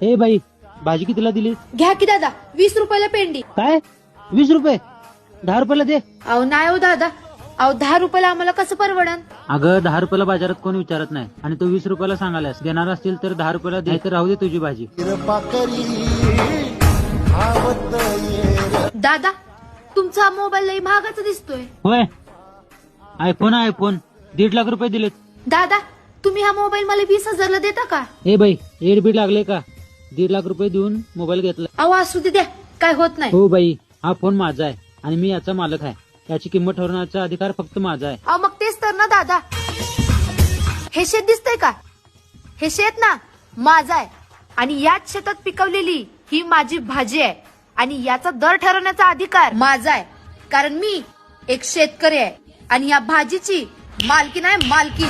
ए बाई, भाजी कितीला दिली? घ्या की दादा, 20 रुपयाला पेंडी. काय 20 रुपये? 10 रुपयाला दे. अहो नाही हो दादा, अहो 10 रुपयाला आम्हाला कसं परवडन? अगं 10 रुपयाला बाजारात कोण विचारत नाही, आणि तू 20 रुपयाला सांगायलास. देणार असतील तर 10 रुपयाला दे, तर राहू दे तुझी भाजी. दादा, तुमचा मोबाईल लई महागाचा दिसतोय. होय, आयफोन आहे आयफोन. 1.5 लाख रुपये दिलेत. दादा, तुम्ही हा मोबाईल मला 20,000ला देता का? ए बाई, एडबीड लागले का? 1.5 लाख रुपये देऊन मोबाईल घेतला. अहो असू दे, द्या, काय होत नाही. हो बाई, हा फोन माझा आहे आणि मी याचा मालक आहे. याची किंमत ठरवण्याचा अधिकार फक्त माझा आहे. अहो मग तेच तर ना दादा. हे शेत दिसतंय का? हे शेत ना माझं आहे, आणि याच शेतात पिकवलेली ही माझी भाजी आहे, आणि याचा दर ठरवण्याचा अधिकार माझा आहे, कारण मी एक शेतकरी आहे आणि या भाजीची मालकी नाही मालकी.